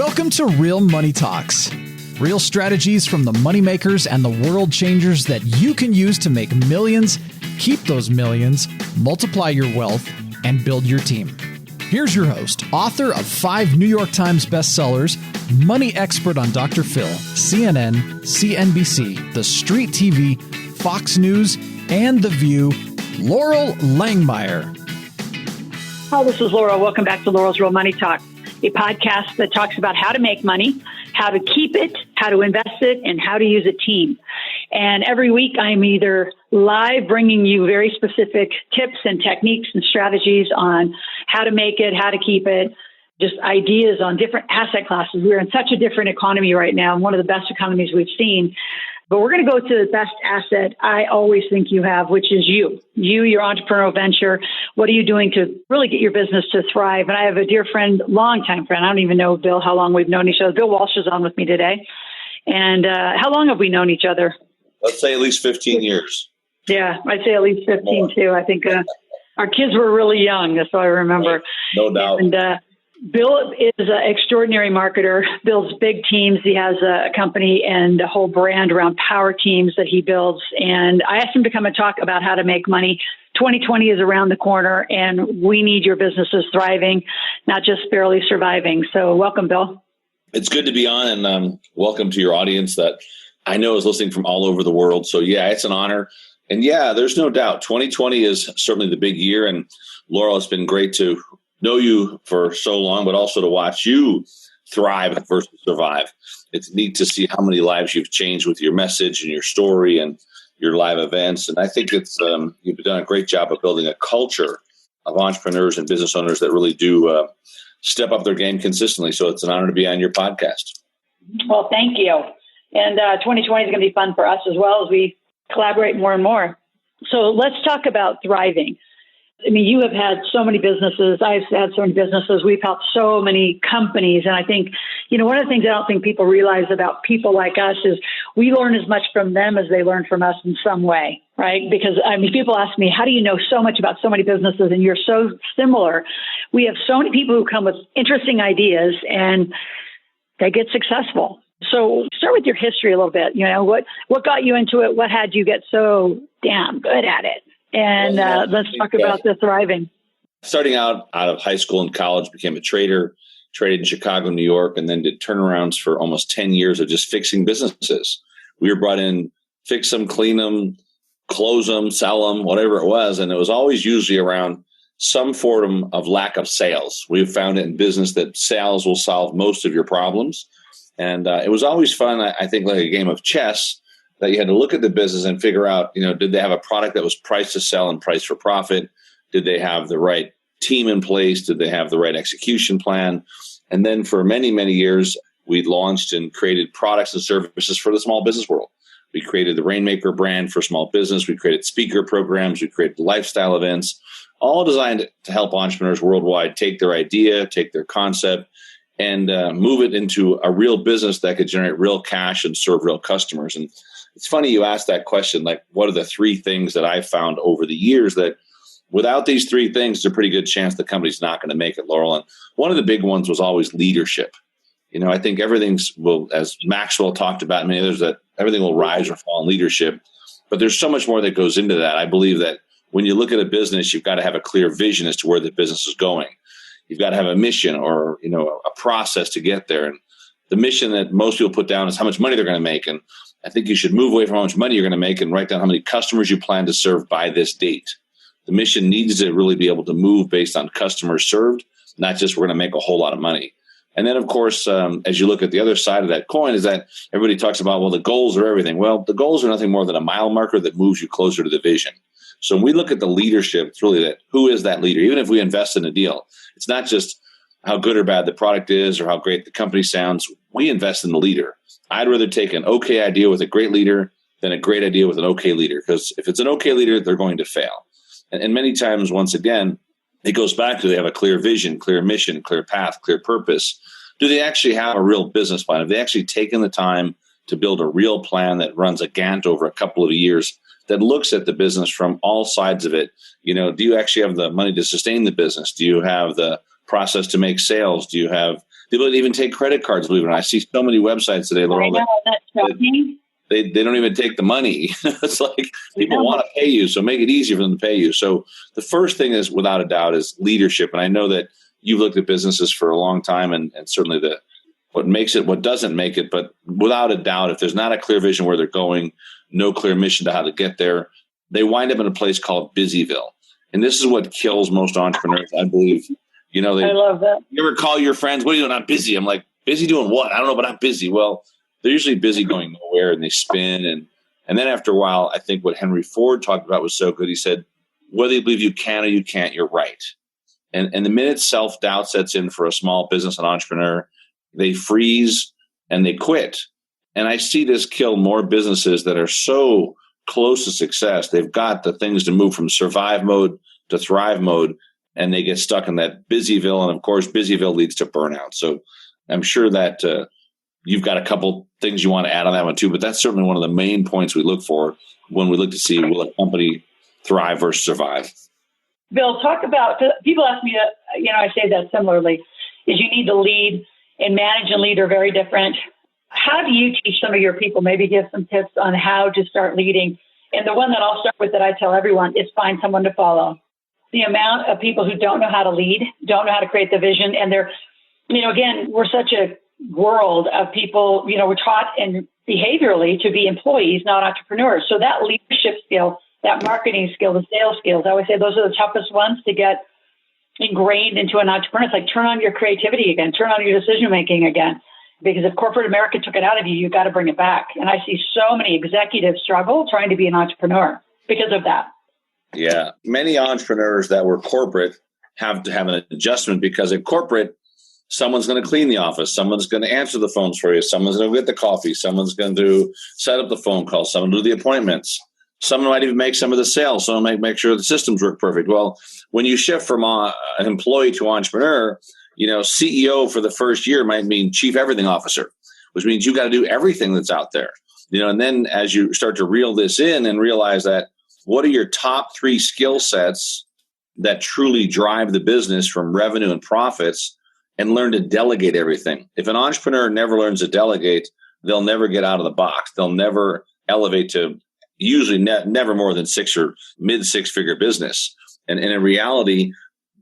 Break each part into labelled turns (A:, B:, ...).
A: Welcome to Real Money Talks. Real strategies from the moneymakers and the world changers that you can use to make millions, keep those millions, multiply your wealth, and build your team. Here's your host, author of 5 New York Times bestsellers, money expert on Dr. Phil, CNN, CNBC, The Street TV, Fox News, and The View, Loral Langmeyer.
B: Hi, this is Laurel. Welcome back to Laurel's Real Money Talk, a podcast that talks about how to make money, how to keep it, how to invest it, and how to use a team. And every week I'm either live bringing you very specific tips and techniques and strategies on how to make it, how to keep it, just ideas on different asset classes. We're in such a different economy right now, one of the best economies we've seen. But we're going to go to the best asset I always think you have, which is you, your entrepreneurial venture. What are you doing to really get your business to thrive? And I have a dear friend, longtime friend. I don't even know, Bill, how long we've known each other. Bill Walsh is on with me today. And how long have we known each other?
C: Let's say at least 15 years.
B: Yeah, I'd say at least 15 too. I think our kids were really young. That's what I remember.
C: No doubt.
B: And Bill is an extraordinary marketer, builds big teams. He has a company and a whole brand around Powerteams that he builds. And I asked him to come and talk about how to make money. 2020 is around the corner, and we need your businesses thriving, not just barely surviving. So welcome, Bill.
C: It's good to be on, and welcome to your audience that I know is listening from all over the world. So, yeah, it's an honor. And, yeah, there's no doubt 2020 is certainly the big year. And, Laurel, it's been great to know you for so long, but also to watch you thrive versus survive. It's neat to see how many lives you've changed with your message and your story and your live events. And I think it's you've done a great job of building a culture of entrepreneurs and business owners that really do step up their game consistently. So it's an honor to be on your podcast.
B: Well, thank you. And 2020 is going to be fun for us as well as we collaborate more and more. So let's talk about thriving. I mean, you have had so many businesses. I've had so many businesses. We've helped so many companies. And I think, one of the things I don't think people realize about people like us is we learn as much from them as they learn from us in some way, right? Because, people ask me, how do you know so much about so many businesses and you're so similar? We have so many people who come with interesting ideas and they get successful. So start with your history a little bit. What got you into it? What had you get so damn good at it? And let's talk about the thriving.
C: Starting out of high school and college, became a trader, traded in Chicago, New York, and then did turnarounds for almost 10 years of just fixing businesses. We were brought in, fix them, clean them, close them, sell them, whatever it was. And it was always usually around some form of lack of sales. We've found it in business that sales will solve most of your problems. And it was always fun, I think, like a game of chess, that you had to look at the business and figure out, did they have a product that was priced to sell and priced for profit? Did they have the right team in place? Did they have the right execution plan? And then for many, many years, we launched and created products and services for the small business world. We created the Rainmaker brand for small business. We created speaker programs. We created lifestyle events, all designed to help entrepreneurs worldwide take their idea, take their concept, and move it into a real business that could generate real cash and serve real customers. And it's funny you asked that question, like, what are the 3 things that I've found over the years that without these 3 things, there's a pretty good chance the company's not going to make it, Laurel. And one of the big ones was always leadership. I think as Maxwell talked about, many others, that everything will rise or fall in leadership. But there's so much more that goes into that. I believe that when you look at a business, you've got to have a clear vision as to where the business is going. You've got to have a mission or, a process to get there. And the mission that most people put down is how much money they're going to make. And I think you should move away from how much money you're going to make and write down how many customers you plan to serve by this date. The mission needs to really be able to move based on customers served, not just we're going to make a whole lot of money. And then, of course, as you look at the other side of that coin, is that everybody talks about, well, the goals are everything. Well, the goals are nothing more than a mile marker that moves you closer to the vision. So when we look at the leadership, it's really that who is that leader? Even if we invest in a deal, it's not just how good or bad the product is or how great the company sounds. We invest in the leader. I'd rather take an okay idea with a great leader than a great idea with an okay leader, because if it's an okay leader, they're going to fail. And many times, once again, it goes back to they have a clear vision, clear mission, clear path, clear purpose. Do they actually have a real business plan? Have they actually taken the time to build a real plan that runs a Gantt over a couple of years that looks at the business from all sides of it? Do you actually have the money to sustain the business? Do you have the process to make sales? Do you have The ability to even take credit cards, believe it or not. I see so many websites today, Laurel, they don't even take the money. It's like people want to pay you, so make it easier for them to pay you. So the first thing is, without a doubt, is leadership. And I know that you've looked at businesses for a long time, and certainly what makes it, what doesn't make it. But without a doubt, if there's not a clear vision where they're going, no clear mission to how to get there, they wind up in a place called busyville. And this is what kills most entrepreneurs, I believe. I love that. You ever call your friends, what are you doing? I'm busy. I'm like, busy doing what? I don't know, but I'm busy. Well, they're usually busy going nowhere, and they spin. And then after a while, I think what Henry Ford talked about was so good. He said, whether you believe you can or you can't, you're right. And the minute self-doubt sets in for a small business and entrepreneur, they freeze and they quit. And I see this kill more businesses that are so close to success. They've got the things to move from survive mode to thrive mode, and they get stuck in that busyville. And of course, busyville leads to burnout. So I'm sure that you've got a couple things you want to add on that one too, but that's certainly one of the main points we look for when we look to see, will a company thrive versus survive?
B: Bill, talk about, people ask me, I say that similarly, is you need to lead, and manage and lead are very different. How do you teach some of your people, maybe give some tips on how to start leading? And the one that I'll start with that I tell everyone is find someone to follow. The amount of people who don't know how to lead, don't know how to create the vision, and they're, again, we're such a world of people, we're taught and behaviorally to be employees, not entrepreneurs. So that leadership skill, that marketing skill, the sales skills, I always say those are the toughest ones to get ingrained into an entrepreneur. It's like turn on your creativity again, turn on your decision making again. Because if corporate America took it out of you, you've got to bring it back. And I see so many executives struggle trying to be an entrepreneur because of that.
C: Yeah. Many entrepreneurs that were corporate have to have an adjustment, because at corporate, someone's going to clean the office. Someone's going to answer the phones for you. Someone's going to get the coffee. Someone's going to set up the phone call. Someone do the appointments. Someone might even make some of the sales. Someone might make sure the systems work perfect. Well, when you shift from an employee to entrepreneur, CEO for the first year might mean chief everything officer, which means you got to do everything that's out there. And then as you start to reel this in and realize that, what are your top 3 skill sets that truly drive the business from revenue and profits, and learn to delegate everything. If an entrepreneur never learns to delegate, they'll never get out of the box. They'll never elevate to usually never more than 6 or mid 6-figure business. And in reality,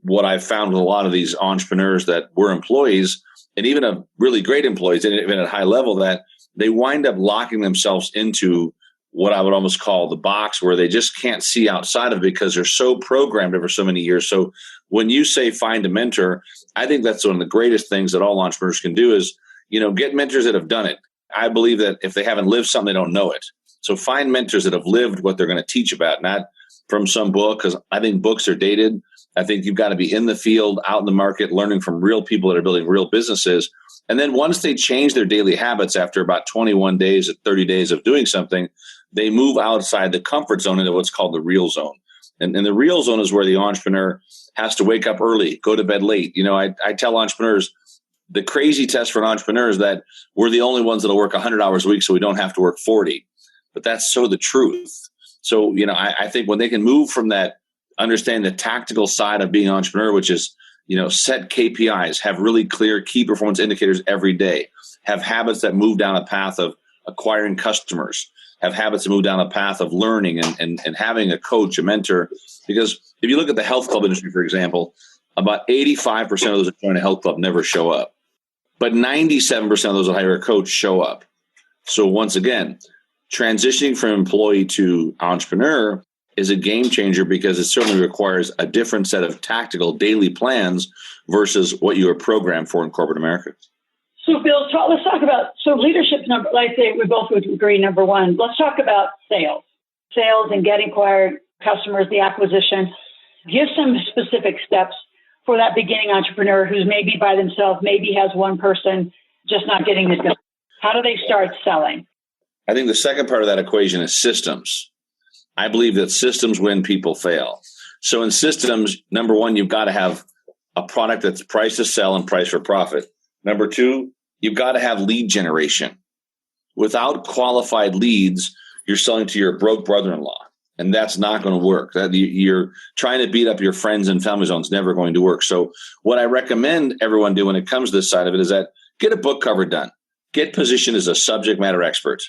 C: what I've found with a lot of these entrepreneurs that were employees, and even a really great employees, and even at high level, that they wind up locking themselves into what I would almost call the box, where they just can't see outside of it because they're so programmed over so many years. So when you say find a mentor, I think that's one of the greatest things that all entrepreneurs can do is, get mentors that have done it. I believe that if they haven't lived something, they don't know it. So find mentors that have lived what they're going to teach about, not from some book, because I think books are dated. I think you've got to be in the field, out in the market, learning from real people that are building real businesses. And then once they change their daily habits after about 21 days or 30 days of doing something, they move outside the comfort zone into what's called the real zone. And the real zone is where the entrepreneur has to wake up early, go to bed late. I tell entrepreneurs, the crazy test for an entrepreneur is that we're the only ones that'll work 100 hours a week, so we don't have to work 40. But that's so the truth. So, I think when they can move from that, understand the tactical side of being an entrepreneur, which is, set KPIs, have really clear key performance indicators every day, have habits that move down a path of acquiring customers, have habits that move down a path of learning and having a coach, a mentor. Because if you look at the health club industry, for example, about 85% of those that join a health club never show up. But 97% of those that hire a coach show up. So once again, transitioning from employee to entrepreneur is a game changer, because it certainly requires a different set of tactical daily plans versus what you were programmed for in corporate America.
B: So, Bill, let's talk about, leadership, like I say, we both would agree, number one. Let's talk about sales and getting acquired customers, the acquisition. Give some specific steps for that beginning entrepreneur who's maybe by themselves, maybe has one person, just not getting it done. How do they start selling?
C: I think the second part of that equation is systems. I believe that systems win, people fail. So in systems, number one, you've got to have a product that's priced to sell and priced for profit. Number two, you've got to have lead generation. Without qualified leads, you're selling to your broke brother-in-law. And that's not going to work. You're trying to beat up your friends and family zone. It's never going to work. So what I recommend everyone do when it comes to this side of it is that get a book cover done. Get positioned as a subject matter expert.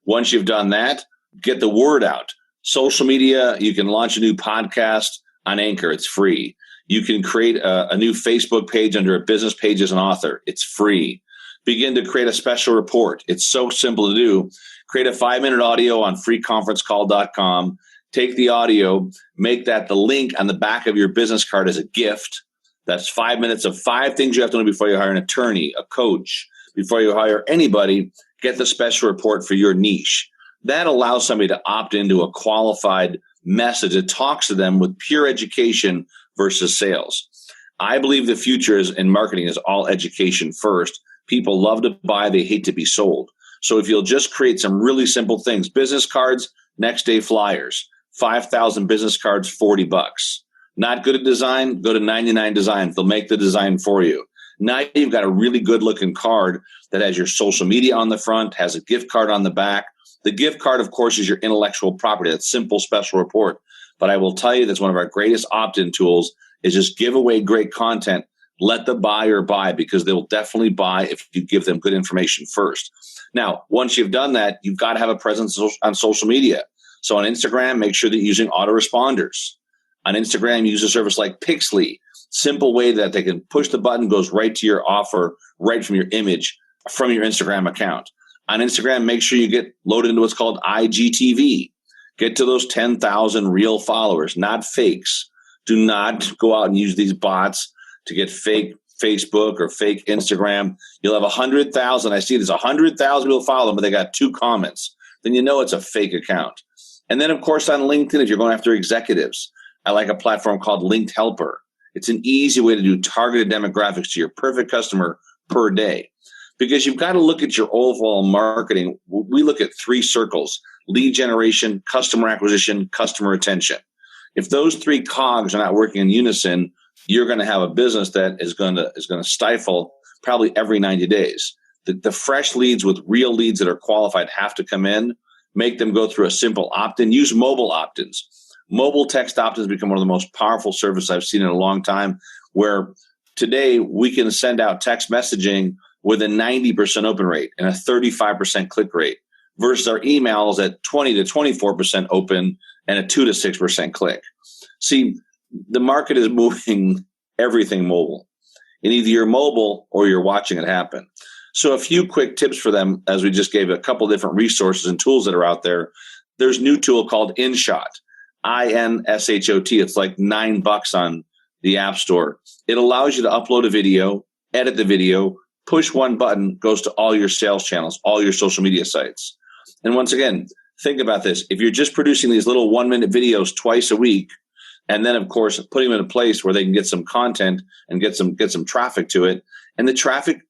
C: Once you've done that, get the word out. Social media, you can launch a new podcast on Anchor. It's free. You can create a new Facebook page under a business page as an author. It's free. Begin to create a special report. It's so simple to do. Create a 5-minute audio on freeconferencecall.com. Take the audio, make that the link on the back of your business card as a gift. That's 5 minutes of 5 things you have to know before you hire an attorney, a coach, before you hire anybody. Get the special report for your niche. That allows somebody to opt into a qualified message that talks to them with pure education versus sales. I believe the future in marketing is all education first. People love to buy. They hate to be sold. So if you'll just create some really simple things, business cards, next day flyers, 5,000 business cards, $40. Not good at design, go to 99 Designs. They'll make the design for you. Now you've got a really good looking card that has your social media on the front, has a gift card on the back. The gift card, of course, is your intellectual property. That's simple special report. But I will tell you that's one of our greatest opt-in tools is just give away great content. Let the buyer buy because they will definitely buy if you give them good information first. Now, once you've done that, you've got to have a presence on social media. So on Instagram, make sure that you're using autoresponders. On Instagram, use a service like Pixly. Simple way that they can push the button, goes right to your offer, right from your image, from your Instagram account. On Instagram, make sure you get loaded into what's called IGTV. Get to those 10,000 real followers, not fakes. Do not go out and use these bots to get fake Facebook or fake Instagram. You'll have 100,000. I see there's 100,000 people follow them, but they got 2 comments. Then you know it's a fake account. And then, of course, on LinkedIn, if you're going after executives, I like a platform called Linked Helper. It's an easy way to do targeted demographics to your perfect customer per day. Because you've got to look at your overall marketing. We look at 3 circles: lead generation, customer acquisition, customer retention. If those 3 cogs are not working in unison, you're going to have a business that is going to stifle probably every 90 days. The fresh leads with real leads that are qualified have to come in. Make them go through a simple opt-in. Use mobile opt-ins. Mobile text opt-ins become one of the most powerful services I've seen in a long time, where today we can send out text messaging with a 90% open rate and a 35% click rate versus our emails at 20 to 24% open and a 2 to 6% click. See, the market is moving everything mobile. And either you're mobile or you're watching it happen. So a few quick tips for them, as we just gave a couple different resources and tools that are out there. There's a new tool called InShot, InShot. It's like $9 on the App Store. It allows you to upload a video, edit the video, push one button, goes to all your sales channels, all your social media sites. And once again, think about this. If you're just producing these little 1-minute videos twice a week, and then, of course, putting them in a place where they can get some content and get some traffic to it, and the traffic,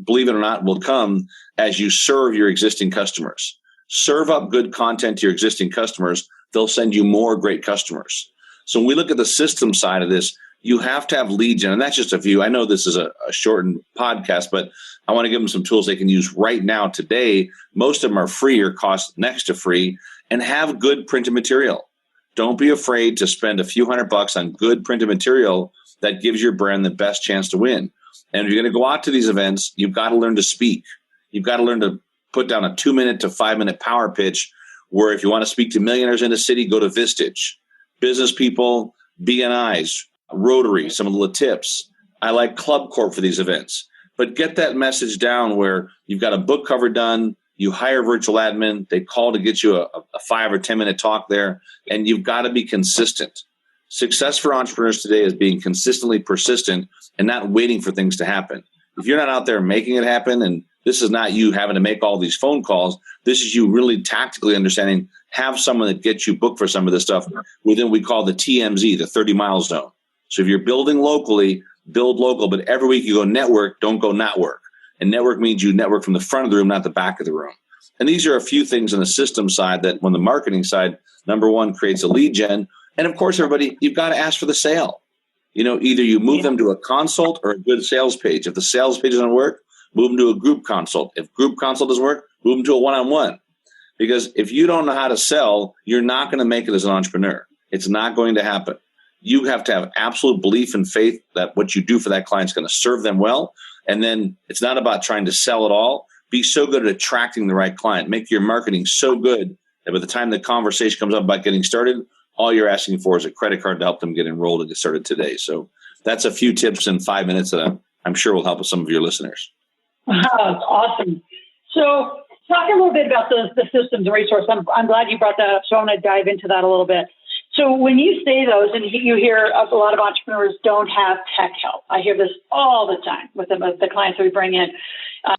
C: believe it or not, will come as you serve your existing customers. Serve up good content to your existing customers. They'll send you more great customers. So when we look at the system side of this, you have to have lead gen, and that's just a few. I know this is a shortened podcast, but I want to give them some tools they can use right now today. Most of them are free or cost next to free, and have good printed material. Don't be afraid to spend a few $100 on good printed material that gives your brand the best chance to win. And if you're going to go out to these events, you've got to learn to speak. You've got to learn to put down a 2-minute to 5-minute power pitch, where if you want to speak to millionaires in the city, go to Vistage. Business people, BNIs, Rotary, some of the tips. I like Club Corp for these events. But get that message down where you've got a book cover done, you hire a virtual admin, they call to get you a 5 or 10-minute talk there, and you've got to be consistent. Success for entrepreneurs today is being consistently persistent and not waiting for things to happen. If you're not out there making it happen, and this is not you having to make all these phone calls, this is you really tactically understanding, have someone that gets you booked for some of this stuff within we call the TMZ, the 30-mile zone. So if you're building locally, build local, but every week you go network, don't go not work. And network means you network from the front of the room, not the back of the room. And these are a few things on the system side that on the marketing side, number one, creates a lead gen. And of course, everybody, you've got to ask for the sale. Either you move them to a consult or a good sales page. If the sales page doesn't work, move them to a group consult. If group consult doesn't work, move them to a one-on-one. Because if you don't know how to sell, you're not going to make it as an entrepreneur. It's not going to happen. You have to have absolute belief and faith that what you do for that client is going to serve them well. And then it's not about trying to sell it all. Be so good at attracting the right client. Make your marketing so good that by the time the conversation comes up about getting started, all you're asking for is a credit card to help them get enrolled and get started today. So that's a few tips in 5 minutes that I'm sure will help with some of your listeners.
B: That's awesome. So talk a little bit about the systems and resources. I'm glad you brought that up, so I want to dive into that a little bit. So when you say those, and you hear a lot of entrepreneurs don't have tech help. I hear this all the time with the clients that we bring in.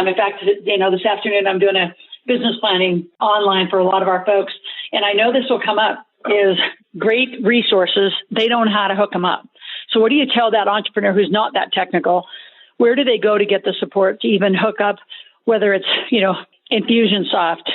B: In fact, this afternoon I'm doing a business planning online for a lot of our folks, and I know this will come up, is great resources. They don't know how to hook them up. So what do you tell that entrepreneur who's not that technical? Where do they go to get the support to even hook up, whether it's, Infusionsoft,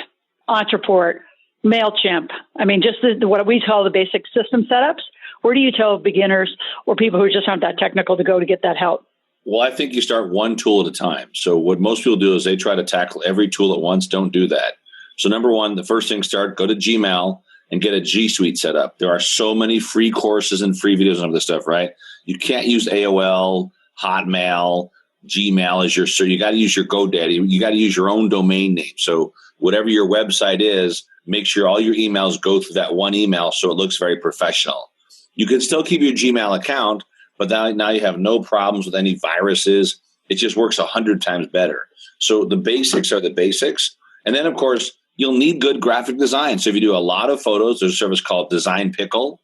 B: Entreport, MailChimp? I mean, just what we call the basic system setups. Where do you tell beginners or people who just aren't that technical to go to get that help?
C: Well, I think you start one tool at a time. So what most people do is they try to tackle every tool at once. Don't do that. So number one, the first thing, go to Gmail and get a G Suite set up. There are so many free courses and free videos on this stuff, right? You can't use AOL, Hotmail, Gmail so you got to use your GoDaddy. You got to use your own domain name. So whatever your website is, make sure all your emails go through that one email so it looks very professional. You can still keep your Gmail account, but now you have no problems with any viruses. It just works 100 times better. So the basics are the basics. And then, of course, you'll need good graphic design. So if you do a lot of photos, there's a service called Design Pickle.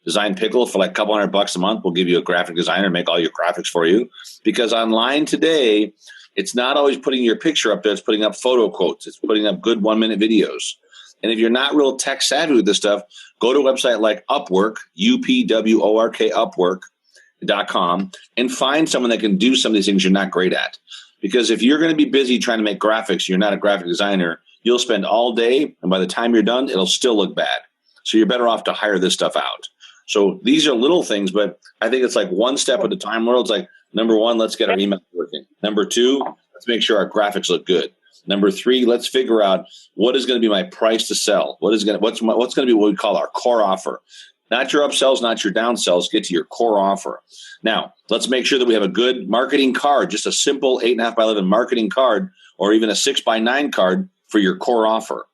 C: Design Pickle, for like a couple $100 a month, will give you a graphic designer, make all your graphics for you. Because online today, it's not always putting your picture up there. It's putting up photo quotes. It's putting up good 1-minute videos. And if you're not real tech savvy with this stuff, go to a website like Upwork, UPWORK, Upwork.com, and find someone that can do some of these things you're not great at. Because if you're going to be busy trying to make graphics, you're not a graphic designer, you'll spend all day, and by the time you're done, it'll still look bad. So you're better off to hire this stuff out. So these are little things, but I think it's like one step at a time. Where it's like, number one, let's get our email working. Number two, let's make sure our graphics look good. Number three, let's figure out what is going to be my price to sell. What's going to be what we call our core offer. Not your upsells, not your downsells. Get to your core offer. Now, let's make sure that we have a good marketing card, just a simple 8.5 by 11 marketing card, or even a 6 by 9 card for your core offer.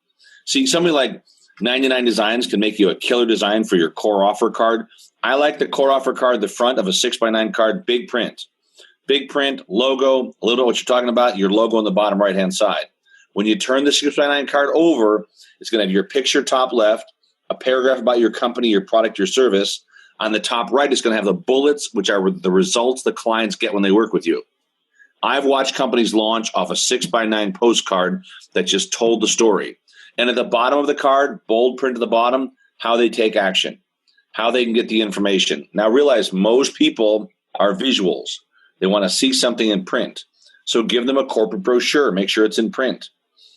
C: See, somebody like 99 Designs can make you a killer design for your core offer card. I like the core offer card, the front of a 6 by 9 card, big print. Big print, logo, a little bit what you're talking about, your logo on the bottom right-hand side. When you turn the 6 by 9 card over, it's going to have your picture top left, a paragraph about your company, your product, your service. On the top right, it's going to have the bullets, which are the results the clients get when they work with you. I've watched companies launch off a 6 by 9 postcard that just told the story. And at the bottom of the card, bold print at the bottom, how they take action, how they can get the information. Now realize most people are visuals. They want to see something in print. So give them a corporate brochure. Make sure it's in print.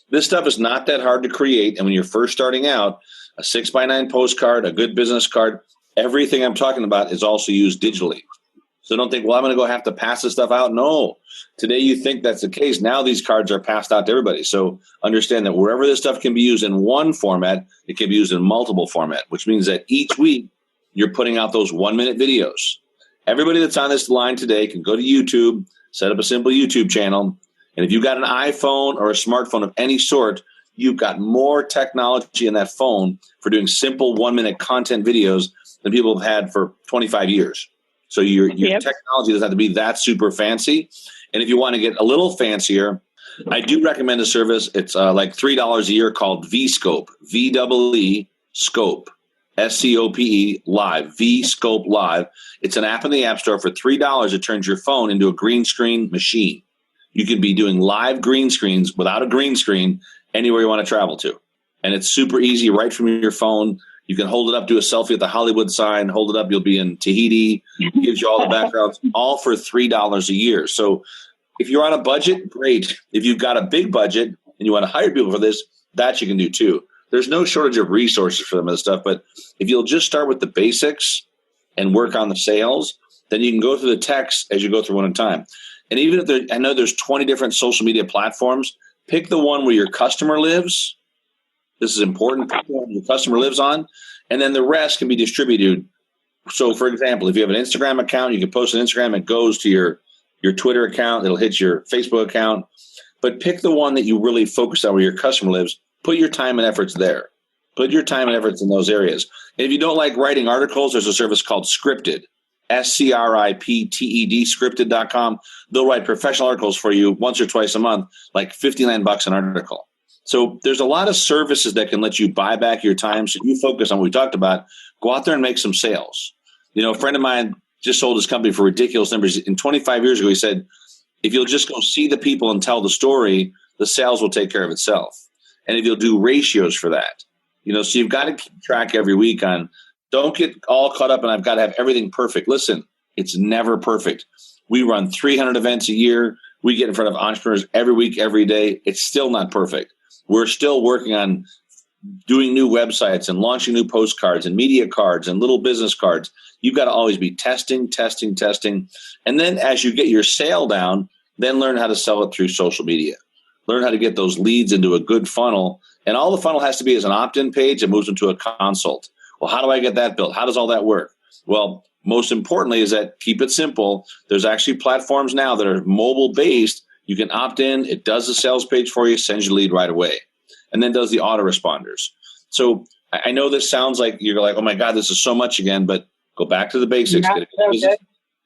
C: This stuff is not that hard to create. And when you're first starting out, a 6 by 9 postcard, a good business card, everything I'm talking about is also used digitally. So don't think, well, I'm going to go have to pass this stuff out. No. Today you think that's the case. Now these cards are passed out to everybody. So understand that wherever this stuff can be used in one format, it can be used in multiple format, which means that each week you're putting out those 1-minute videos. Everybody that's on this line today can go to YouTube, set up a simple YouTube channel. And if you've got an iPhone or a smartphone of any sort, you've got more technology in that phone for doing simple 1-minute content videos than people have had for 25 years. So your technology doesn't have to be that super fancy. And if you want to get a little fancier, I do recommend a service. It's like $3 a year called VScope, VEE Scope, SCOPE Live, VScope Live. It's an app in the App Store for $3. It turns your phone into a green screen machine. You can be doing live green screens without a green screen anywhere you want to travel to. And it's super easy right from your phone. You can hold it up, do a selfie at the Hollywood sign, hold it up, you'll be in Tahiti. It gives you all the backgrounds, all for $3 a year. So if you're on a budget, great. If you've got a big budget and you want to hire people for this, that you can do too. There's no shortage of resources for them and stuff, but if you'll just start with the basics and work on the sales, then you can go through the text as you go through one at a time. And even if I know there's 20 different social media platforms, pick the one where your customer lives This is important platform your customer lives on. And then the rest can be distributed. So, for example, if you have an Instagram account, you can post an Instagram. It goes to your Twitter account. It'll hit your Facebook account. But pick the one that you really focus on where your customer lives. Put your time and efforts there. Put your time and efforts in those areas. And if you don't like writing articles, there's a service called Scripted, SCRIPTED, scripted.com. They'll write professional articles for you once or twice a month, like $59 an article. So there's a lot of services that can let you buy back your time. So you focus on what we talked about. Go out there and make some sales. A friend of mine just sold his company for ridiculous numbers. In 25 years ago, he said, if you'll just go see the people and tell the story, the sales will take care of itself. And if you'll do ratios for that, so you've got to keep track every week on, don't get all caught up and I've got to have everything perfect. Listen, it's never perfect. We run 300 events a year. We get in front of entrepreneurs every week, every day. It's still not perfect. We're still working on doing new websites and launching new postcards and media cards and little business cards. You've got to always be testing. And then as you get your sale down, then learn how to sell it through social media. Learn how to get those leads into a good funnel. And all the funnel has to be is an opt-in page that moves into a consult. Well, how do I get that built? How does all that work? Well, most importantly is that keep it simple. There's actually platforms now that are mobile-based. You can opt in. It does the sales page for you, sends you a lead right away, and then does the autoresponders. So I know this sounds like you're like, oh, my God, this is so much again, but go back to the basics.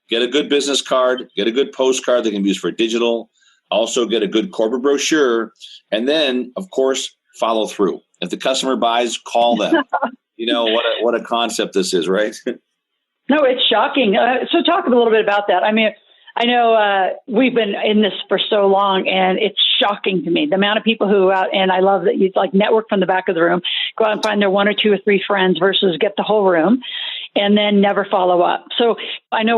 C: Get a good business card. Get a good postcard that can be used for digital. Also get a good corporate brochure. And then, of course, follow through. If the customer buys, call them. What a concept this is, right?
B: No, it's shocking. So talk a little bit about that. I mean, I know we've been in this for so long, and it's shocking to me, the amount of people who are out, and I love that you network from the back of the room, go out and find their one or two or three friends versus get the whole room and then never follow up. So I know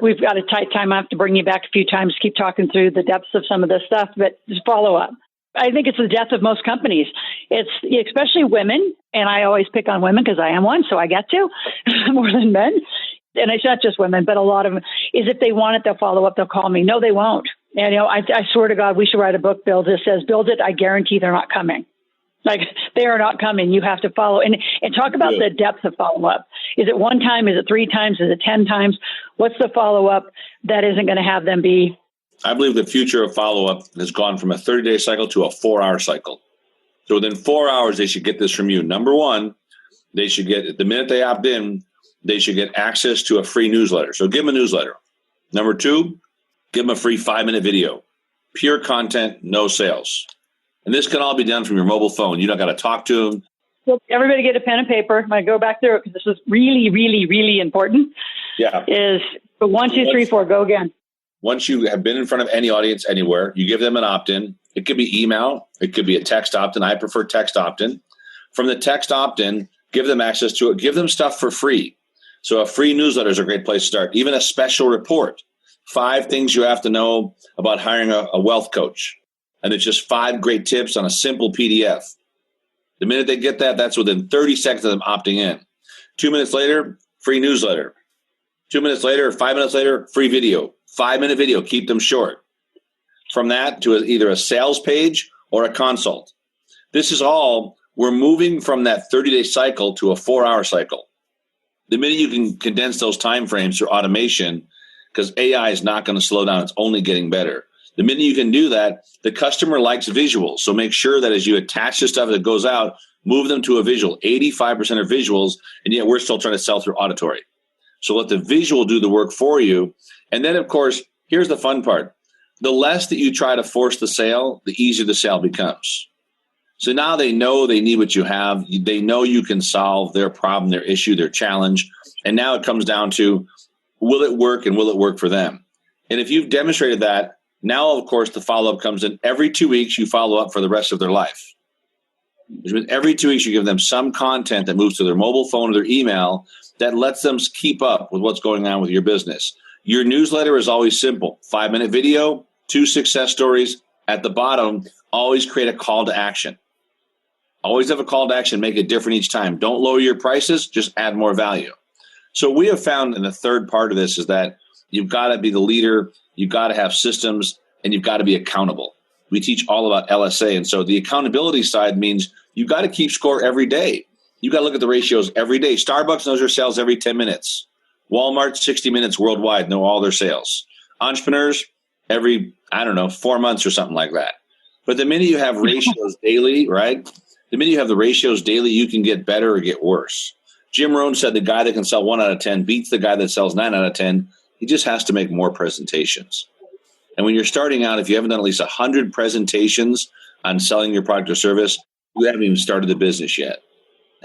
B: we've got a tight time. I have to bring you back a few times, keep talking through the depths of some of this stuff, but just follow up. I think it's the death of most companies. It's especially women, and I always pick on women because I am one, so I get to more than men. And it's not just women, but a lot of them is if they want it, they'll follow up, they'll call me. No, they won't. And, I swear to God, we should write a book, Bill, that says, build it, I guarantee they're not coming. They are not coming. You have to follow. And talk about the depth of follow-up. Is it one time? Is it 3 times? Is it 10 times? What's the follow-up that isn't going to have them be?
C: I believe the future of follow-up has gone from a 30-day cycle to a 4-hour cycle. So within 4 hours, they should get this from you. Number one, they should get, the minute they opt in, they should get access to a free newsletter. So give them a newsletter. Number two, give them a free 5-minute video. Pure content, no sales. And this can all be done from your mobile phone. You don't got to talk to them.
B: Well, everybody get a pen and paper. I'm going to go back through it because this is really, really, really important.
C: Yeah.
B: Is 1, 2, 3, 4, go again.
C: Once you have been in front of any audience anywhere, you give them an opt-in. It could be email. It could be a text opt-in. I prefer text opt-in. From the text opt-in, give them access to it. Give them stuff for free. So a free newsletter is a great place to start. Even a special report. 5 things you have to know about hiring a wealth coach. And it's just 5 great tips on a simple PDF. The minute they get that, that's within 30 seconds of them opting in. 2 minutes later, free newsletter. 2 minutes later, 5 minutes later, free video. 5-minute video, keep them short. From that to either a sales page or a consult. This is all, we're moving from that 30-day cycle to a 4-hour cycle. The minute you can condense those time frames through automation, because AI is not going to slow down, it's only getting better. The minute you can do that, the customer likes visuals. So make sure that as you attach the stuff that goes out, move them to a visual. 85% are visuals, and yet we're still trying to sell through auditory. So let the visual do the work for you. And then, of course, here's the fun part. The less that you try to force the sale, the easier the sale becomes. So now they know they need what you have. They know you can solve their problem, their issue, their challenge. And now it comes down to, will it work and will it work for them? And if you've demonstrated that, now, of course, the follow-up comes in. Every 2 weeks, you follow up for the rest of their life. Which means every 2 weeks, you give them some content that moves to their mobile phone or their email that lets them keep up with what's going on with your business. Your newsletter is always simple. 5-minute video, 2 success stories. At the bottom, always create a call to action. Always have a call to action. Make it different each time. Don't lower your prices. Just add more value. So we have found in the third part of this is that you've got to be the leader. You've got to have systems, and you've got to be accountable. We teach all about LSA. And so the accountability side means You got to keep score every day. You got to look at the ratios every day. Starbucks knows their sales every 10 minutes. Walmart, 60 minutes worldwide, know all their sales. Entrepreneurs, every, 4 months or something like that. But the minute you have ratios daily, right? The minute you have the ratios daily, you can get better or get worse. Jim Rohn said the guy that can sell 1 out of 10 beats the guy that sells 9 out of 10. He just has to make more presentations. And when you're starting out, if you haven't done at least 100 presentations on selling your product or service, you haven't even started the business yet.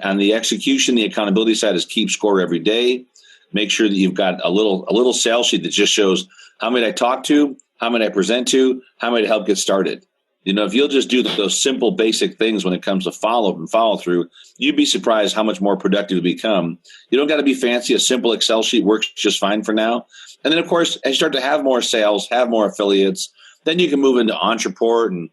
C: On the execution, the accountability side is keep score every day. Make sure that you've got a little sales sheet that just shows how many I talk to, how many I present to, how many to help get started. If you'll just do those simple, basic things when it comes to follow-up and follow-through, you'd be surprised how much more productive you become. You don't got to be fancy. A simple Excel sheet works just fine for now. And then, of course, as you start to have more sales, have more affiliates, then you can move into Entreport and,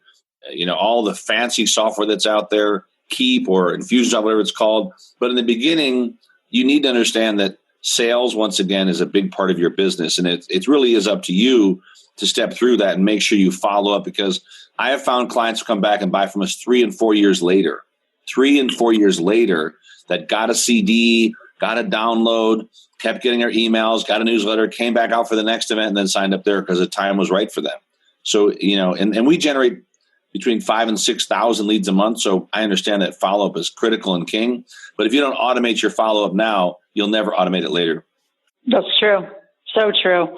C: all the fancy software that's out there, Keep or Infusionsoft, whatever it's called. But in the beginning, you need to understand that sales, once again, is a big part of your business. And it really is up to you to step through that and make sure you follow up, because I have found clients who come back and buy from us 3 and 4 years later. 3 and 4 years later that got a CD, got a download, kept getting our emails, got a newsletter, came back out for the next event, and then signed up there because the time was right for them. So, and we generate between 5,000 and 6,000 leads a month. So I understand that follow-up is critical and king. But if you don't automate your follow-up now, you'll never automate it later.
B: That's true. So true.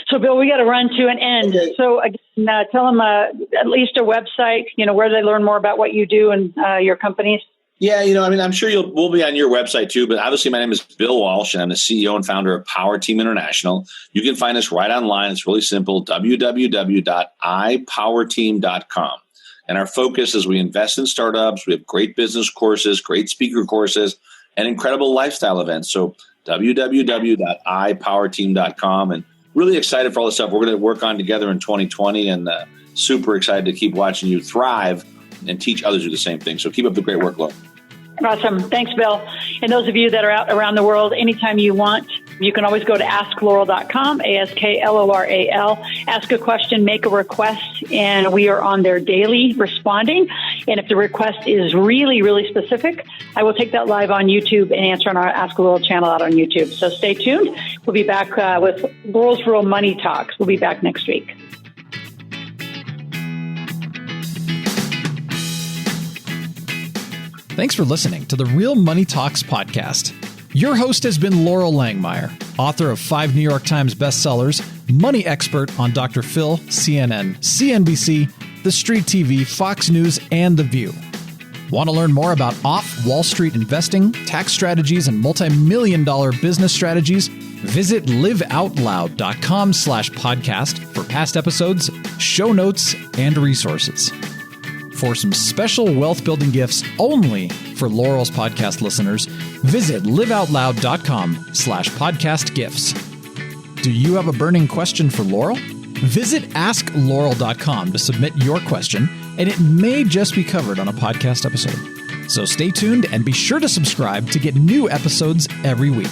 B: So, Bill, we got to run to an end. Okay. So, again, tell them at least a website, where they learn more about what you do and your companies.
C: Yeah, I'm sure we'll be on your website too, but obviously my name is Bill Walsh and I'm the CEO and founder of Powerteam International. You can find us right online. It's really simple, www.ipowerteam.com. And our focus is we invest in startups. We have great business courses, great speaker courses, and incredible lifestyle events. So www.ipowerteam.com. And really excited for all the stuff we're going to work on together in 2020, and super excited to keep watching you thrive and teach others to do the same thing. So keep up the great work, Laura.
B: Awesome. Thanks, Bill. And those of you that are out around the world, anytime you want, you can always go to askloral.com, ASKLORAL, ask a question, make a request, and we are on there daily responding. And if the request is really, really specific, I will take that live on YouTube and answer on our Ask a Laurel channel out on YouTube. So stay tuned. We'll be back with Laurel's Real Money Talks. We'll be back next week.
A: Thanks for listening to the Real Money Talks podcast. Your host has been Loral Langmeyer, author of 5 New York Times bestsellers, money expert on Dr. Phil, CNN, CNBC, The Street TV, Fox News, and The View. Want to learn more about off-Wall Street investing, tax strategies, and multi-million-dollar business strategies? Visit liveoutloud.com/podcast for past episodes, show notes, and resources. For some special wealth-building gifts only for Laurel's podcast listeners, visit liveoutloud.com/podcast gifts. Do you have a burning question for Laurel? Visit asklaurel.com to submit your question, and it may just be covered on a podcast episode. So stay tuned and be sure to subscribe to get new episodes every week.